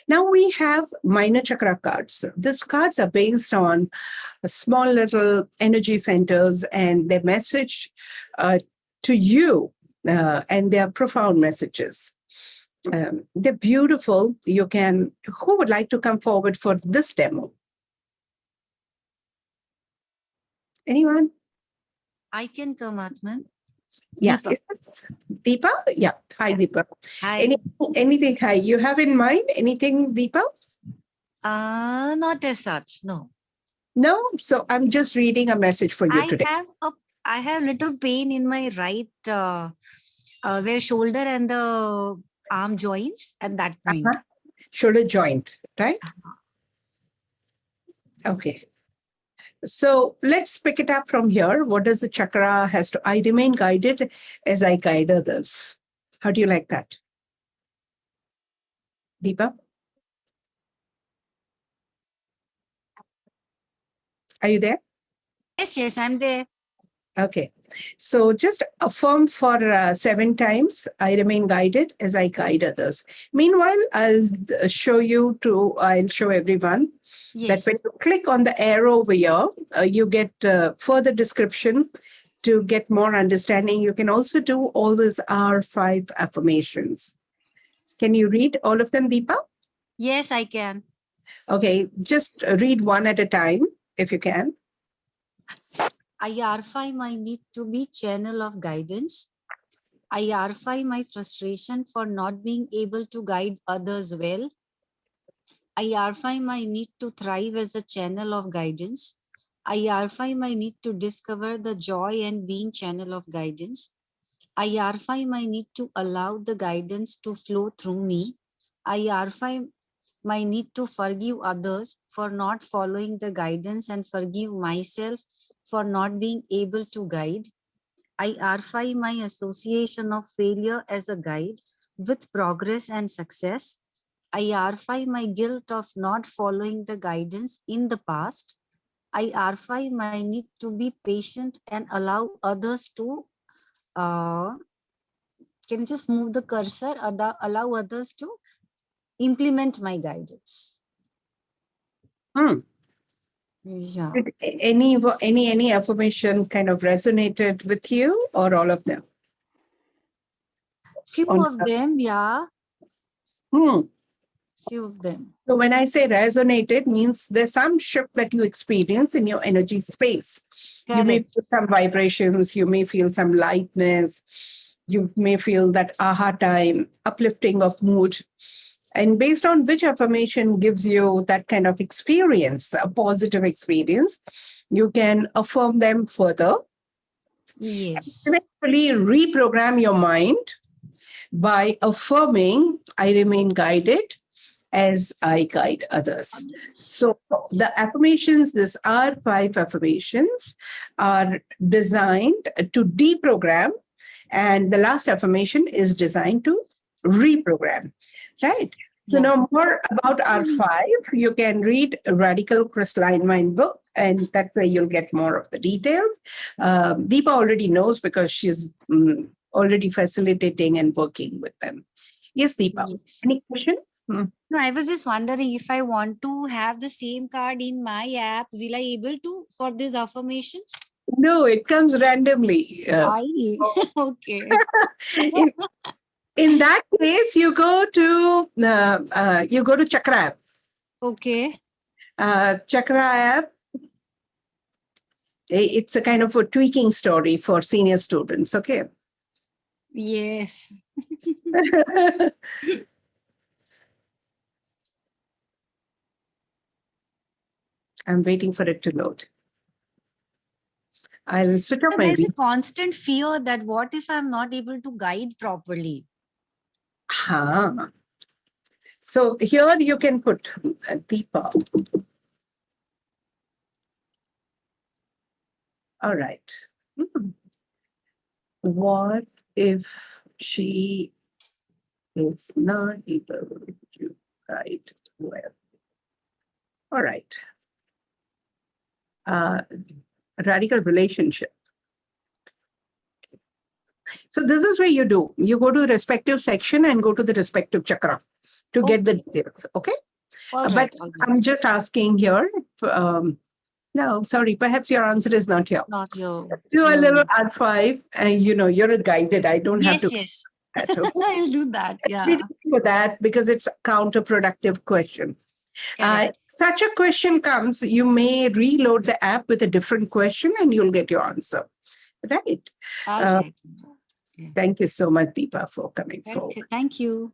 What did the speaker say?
Now we have minor chakra cards. These cards are based on small little energy centers and their message to you, and they are profound messages. They're beautiful. Who would like to come forward for this demo? Anyone? I can come, Aatmn. Yeah. Deepa. Deepa? Yeah. Hi, Deepa. Hi. Anything hi you have in mind? Anything, Deepa? Not as such, no. No? So I'm just reading a message for you today. I have little pain in my right where shoulder and the arm joints at that point. Shoulder joint, right? Okay. So let's pick it up from here. What does the chakra has to? I remain guided as I guide others. How do you like that? Deepa? Are you there? Yes, I'm there. Okay. So just affirm for 7 times. I remain guided as I guide others. Meanwhile, I'll show everyone that when you click on the arrow over here, you get further description to get more understanding. You can also do all these R5 affirmations. Can you read all of them, Deepa? Yes, I can. Okay, just read one at a time, if you can. I arify my need to be channel of guidance. I arify my frustration for not being able to guide others well. I arify my need to thrive as a channel of guidance. I arify my need to discover the joy and being channel of guidance. I arify my need to allow the guidance to flow through me. I arify my need to forgive others for not following the guidance and forgive myself for not being able to guide. I arify my association of failure as a guide with progress and success. I arify my guilt of not following the guidance in the past. I arify my need to be patient and allow others to can you just move the cursor, allow others to implement my guidance. Yeah. Did any affirmation kind of resonated with you, or all of them? Few of them, yeah. Few of them. So when I say resonated, means there's some shift that you experience in your energy space. Correct. You may feel some vibrations, you may feel some lightness, you may feel that aha time, uplifting of mood. And based on which affirmation gives you that kind of experience, a positive experience, you can affirm them further. Yes. Eventually reprogram your mind by affirming, I remain guided as I guide others. So the affirmations, these are 5 affirmations, are designed to deprogram, and the last affirmation is designed to reprogram, right? To know more about R5, you can read Redikall Crystalline Mind book, and that's where you'll get more of the details. Deepa already knows because she's already facilitating and working with them. Yes, Deepa. Yes. Any question? No, I was just wondering if I want to have the same card in my app, will I able to for these affirmations? No, it comes randomly. Okay. In that case, you go to Chakra app. Okay. Chakra app. It's a kind of a tweaking story for senior students. Okay. Yes. I'm waiting for it to load. I'll switch off my There's a constant fear that what if I'm not able to guide properly? So here you can put Deepa. All right. What if she is not able to guide well? All right. Radical relationship. So this is where you go to the respective section and go to the respective chakra to get the Okay. details. Okay. All But right. All right. I'm just asking here. No, sorry, perhaps your answer is not here. Not your. Do a little No. R5, and you're a guided. I don't have to Yes. Yes. that. Okay? I'll do that. We Yeah. don't do that because it's a counterproductive question. Correct. Such a question comes, you may reload the app with a different question and you'll get your answer. Right. All Uh, right. Yeah. Thank you so much, Deepa, for coming forward. Thank you.